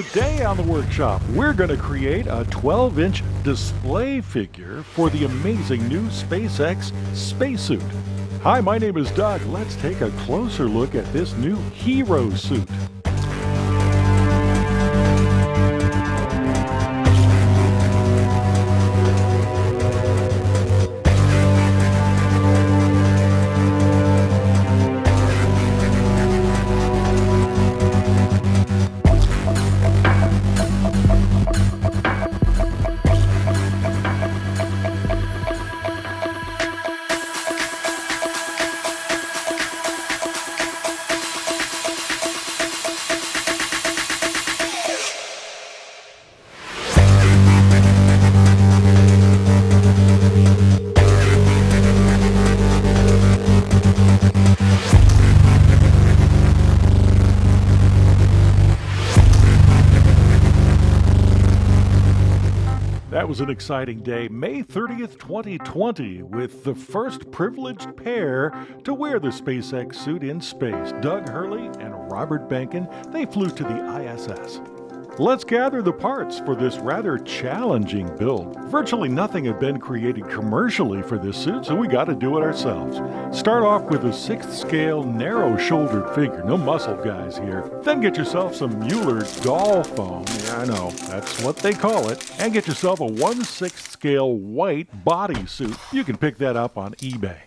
Today on the workshop, we're going to create a 12-inch display figure for the amazing new SpaceX spacesuit. Hi, my name is Doug. Let's take a closer look at this new hero suit. That was an exciting day, May 30th, 2020, with the first privileged pair to wear the SpaceX suit in space. Doug Hurley and Robert Behnken, they flew to the ISS. Let's gather the parts for this rather challenging build. Virtually nothing had been created commercially for this suit, so we got to do it ourselves. Start off with a 6th scale narrow-shouldered figure, no muscle guys here. Then get yourself some Mueller doll foam, yeah I know, that's what they call it, and get yourself a 1/6 scale white bodysuit. You can pick that up on eBay.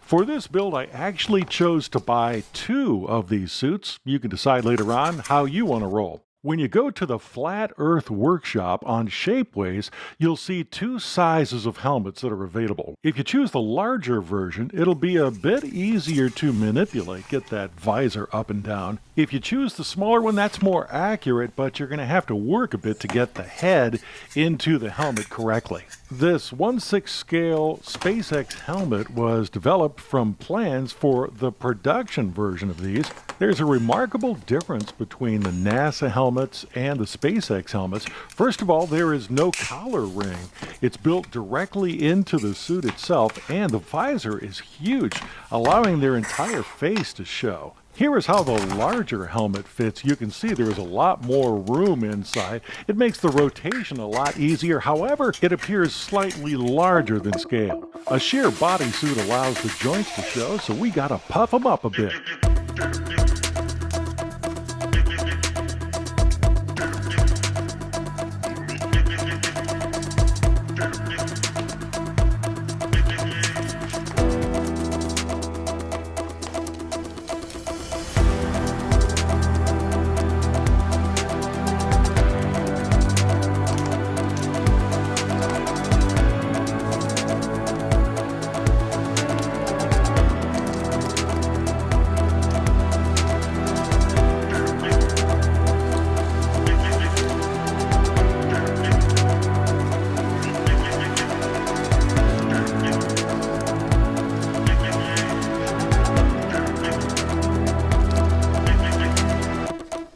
For this build, I actually chose to buy 2 of these suits. You can decide later on how you want to roll. When you go to the Flat Earth Workshop on Shapeways, you'll see 2 sizes of helmets that are available. If you choose the larger version, it'll be a bit easier to manipulate, get that visor up and down. If you choose the smaller one, that's more accurate, but you're going to have to work a bit to get the head into the helmet correctly. This 1/6 scale SpaceX helmet was developed from plans for the production version of these. There's a remarkable difference between the NASA helmets and the SpaceX helmets. First of all, there is no collar ring. It's built directly into the suit itself, and the visor is huge, allowing their entire face to show. Here is how the larger helmet fits. You can see there is a lot more room inside. It makes the rotation a lot easier. However, it appears slightly larger than scale. A sheer bodysuit allows the joints to show, so we gotta puff them up a bit.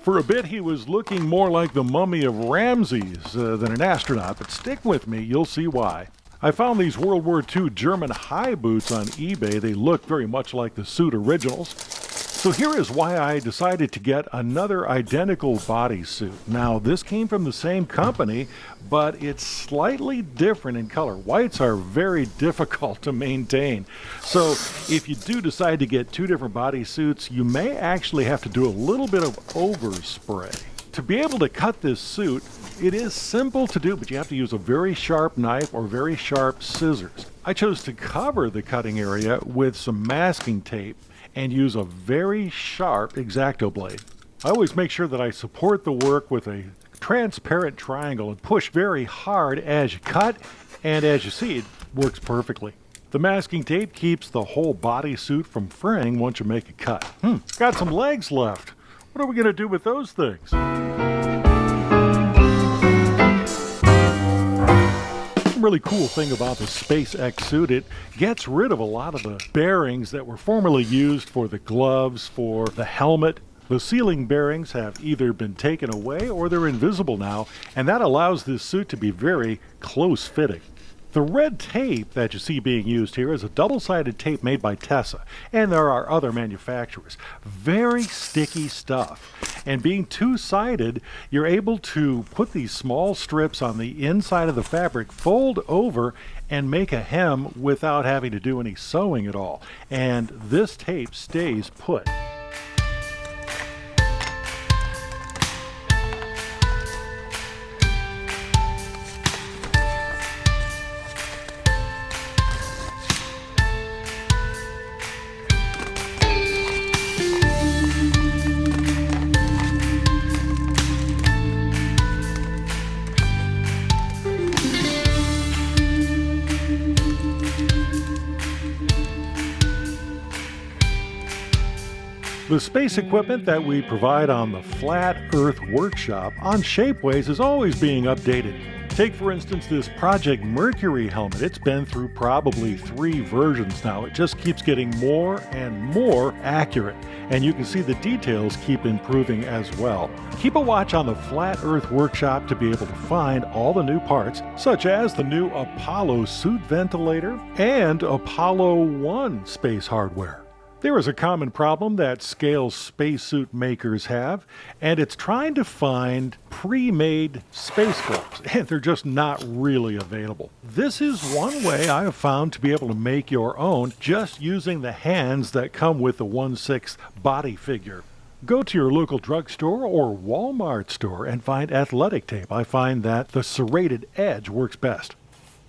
For a bit, he was looking more like the mummy of Ramses than an astronaut, but stick with me, you'll see why. I found these World War II German high boots on eBay. They look very much like the suit originals. So here is why I decided to get another identical bodysuit. Now, this came from the same company, but it's slightly different in color. Whites are very difficult to maintain. So if you do decide to get 2 different bodysuits, you may actually have to do a little bit of overspray. To be able to cut this suit, it is simple to do, but you have to use a very sharp knife or very sharp scissors. I chose to cover the cutting area with some masking tape and use a very sharp X-Acto blade. I always make sure that I support the work with a transparent triangle and push very hard as you cut, and as you see, it works perfectly. The masking tape keeps the whole bodysuit from fraying once you make a cut. Got some legs left. What are we going to do with those things? Really cool thing about the SpaceX suit, it gets rid of a lot of the bearings that were formerly used for the gloves, for the helmet. The ceiling bearings have either been taken away or they're invisible now, and that allows this suit to be very close fitting. The red tape that you see being used here is a double-sided tape made by Tessa, and there are other manufacturers. Very sticky stuff. And being two-sided, you're able to put these small strips on the inside of the fabric, fold over, and make a hem without having to do any sewing at all. And this tape stays put. The space equipment that we provide on the Flat Earth Workshop on Shapeways is always being updated. Take, for instance, this Project Mercury helmet. It's been through probably 3 versions now. It just keeps getting more and more accurate, and you can see the details keep improving as well. Keep a watch on the Flat Earth Workshop to be able to find all the new parts, such as the new Apollo suit ventilator and Apollo 1 space hardware. There is a common problem that scale spacesuit makers have, and it's trying to find pre-made space gloves, and they're just not really available. This is one way I have found to be able to make your own just using the hands that come with the 1/6 body figure. Go to your local drugstore or Walmart store and find athletic tape. I find that the serrated edge works best.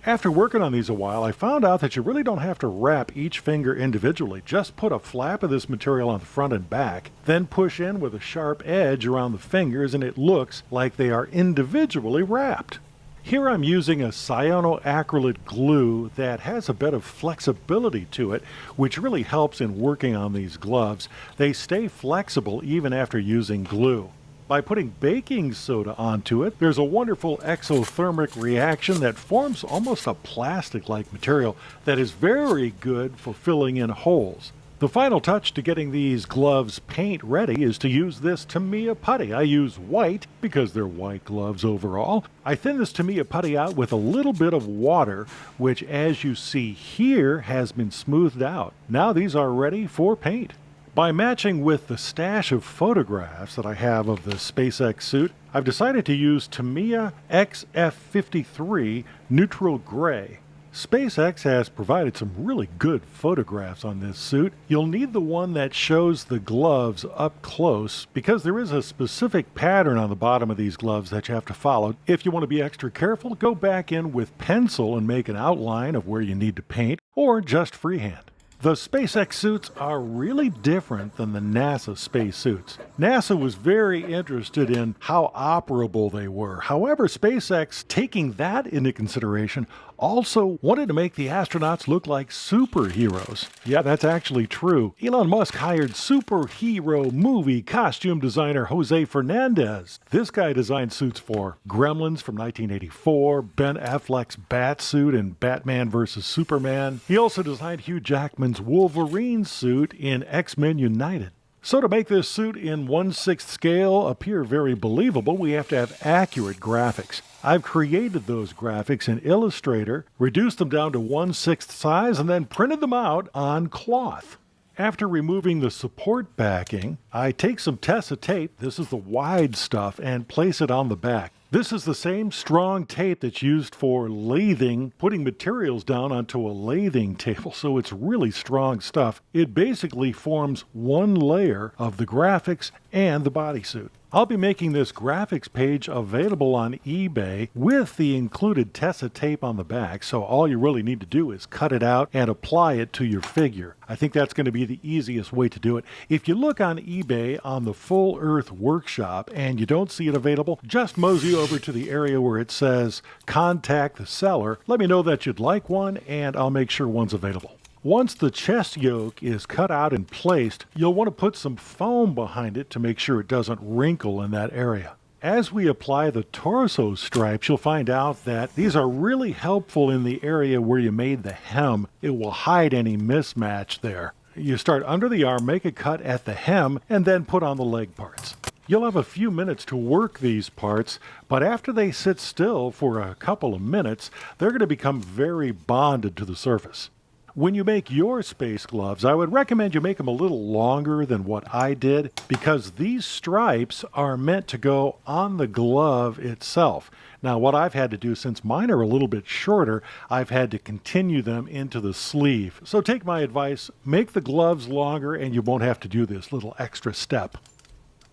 After working on these a while, I found out that you really don't have to wrap each finger individually. Just put a flap of this material on the front and back, then push in with a sharp edge around the fingers, and it looks like they are individually wrapped. Here I'm using a cyanoacrylate glue that has a bit of flexibility to it, which really helps in working on these gloves. They stay flexible even after using glue. By putting baking soda onto it, there's a wonderful exothermic reaction that forms almost a plastic-like material that is very good for filling in holes. The final touch to getting these gloves paint ready is to use this Tamiya putty. I use white because they're white gloves overall. I thin this Tamiya putty out with a little bit of water, which as you see here has been smoothed out. Now these are ready for paint. By matching with the stash of photographs that I have of the SpaceX suit, I've decided to use Tamiya XF53 Neutral Gray. SpaceX has provided some really good photographs on this suit. You'll need the one that shows the gloves up close because there is a specific pattern on the bottom of these gloves that you have to follow. If you want to be extra careful, go back in with pencil and make an outline of where you need to paint, or just freehand. The SpaceX suits are really different than the NASA space suits. NASA was very interested in how operable they were. However, SpaceX, taking that into consideration, also wanted to make the astronauts look like superheroes. Yeah, that's actually true. Elon Musk hired superhero movie costume designer Jose Fernandez. This guy designed suits for Gremlins from 1984, Ben Affleck's Bat suit in Batman vs. Superman. He also designed Hugh Jackman's Wolverine suit in X-Men United. So to make this suit in 1/6 scale appear very believable, we have to have accurate graphics. I've created those graphics in Illustrator, reduced them down to 1/6 size, and then printed them out on cloth. After removing the support backing, I take some Tessa tape, this is the wide stuff, and place it on the back. This is the same strong tape that's used for lathing, putting materials down onto a lathing table, so it's really strong stuff. It basically forms one layer of the graphics and the bodysuit. I'll be making this graphics page available on eBay with the included Tessa tape on the back, so all you really need to do is cut it out and apply it to your figure. I think that's going to be the easiest way to do it. If you look on eBay on the Full Earth Workshop and you don't see it available, just mosey over to the area where it says contact the seller. Let me know that you'd like one and I'll make sure one's available. Once the chest yoke is cut out and placed, you'll want to put some foam behind it to make sure it doesn't wrinkle in that area. As we apply the torso stripes, you'll find out that these are really helpful in the area where you made the hem. It will hide any mismatch there. You start under the arm, make a cut at the hem, and then put on the leg parts. You'll have a few minutes to work these parts, but after they sit still for a couple of minutes, they're going to become very bonded to the surface. When you make your space gloves, I would recommend you make them a little longer than what I did, because these stripes are meant to go on the glove itself. Now, what I've had to do, since mine are a little bit shorter, I've had to continue them into the sleeve. So take my advice, make the gloves longer and you won't have to do this little extra step.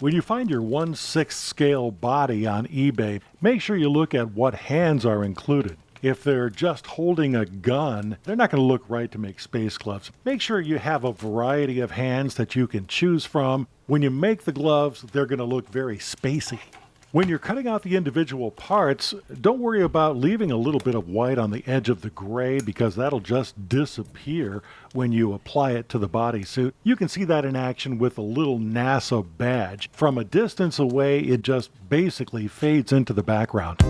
When you find your 1/6 scale body on eBay, make sure you look at what hands are included. If they're just holding a gun, they're not going to look right to make space gloves. Make sure you have a variety of hands that you can choose from. When you make the gloves, they're going to look very spacey. When you're cutting out the individual parts, don't worry about leaving a little bit of white on the edge of the gray, because that'll just disappear when you apply it to the bodysuit. You can see that in action with a little NASA badge. From a distance away, it just basically fades into the background.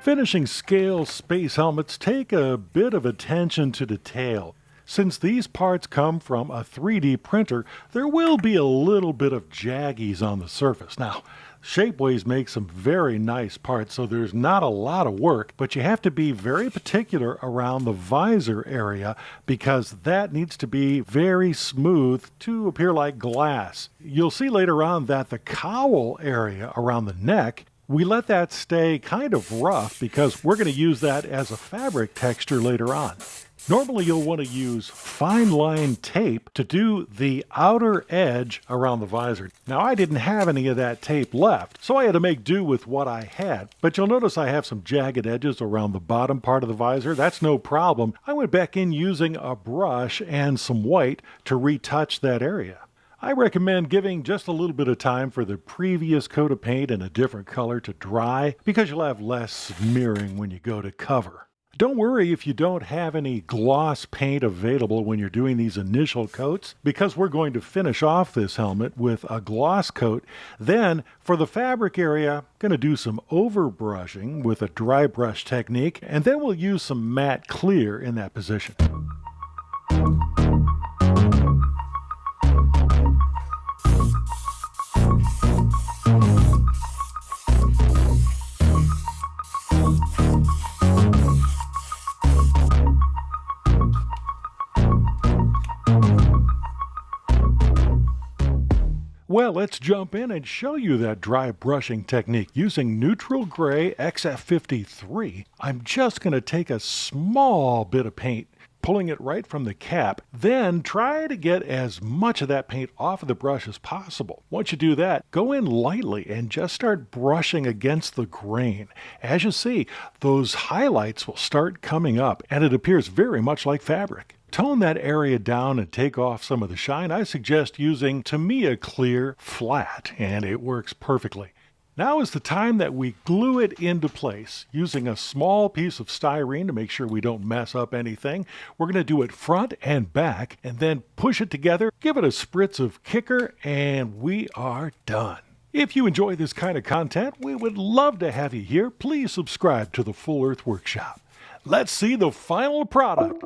Finishing scale space helmets take a bit of attention to detail. Since these parts come from a 3D printer, there will be a little bit of jaggies on the surface. Now, Shapeways makes some very nice parts, so there's not a lot of work, but you have to be very particular around the visor area, because that needs to be very smooth to appear like glass. You'll see later on that the cowl area around the neck, we let that stay kind of rough because we're going to use that as a fabric texture later on. Normally you'll want to use fine line tape to do the outer edge around the visor. Now, I didn't have any of that tape left, so I had to make do with what I had. But you'll notice I have some jagged edges around the bottom part of the visor. That's no problem. I went back in using a brush and some white to retouch that area. I recommend giving just a little bit of time for the previous coat of paint in a different color to dry, because you'll have less smearing when you go to cover. Don't worry if you don't have any gloss paint available when you're doing these initial coats, because we're going to finish off this helmet with a gloss coat. Then, for the fabric area, I'm going to do some overbrushing with a dry brush technique, and then we'll use some matte clear in that position. Well, let's jump in and show you that dry brushing technique. Using neutral gray XF53, I'm just going to take a small bit of paint, pulling it right from the cap, then try to get as much of that paint off of the brush as possible. Once you do that, go in lightly and just start brushing against the grain. As you see, those highlights will start coming up, and it appears very much like fabric. Tone that area down and take off some of the shine. I suggest using Tamiya Clear Flat, and it works perfectly. Now is the time that we glue it into place using a small piece of styrene to make sure we don't mess up anything. We're going to do it front and back, and then push it together, give it a spritz of kicker, and we are done. If you enjoy this kind of content, we would love to have you here. Please subscribe to the Full Earth Workshop. Let's see the final product.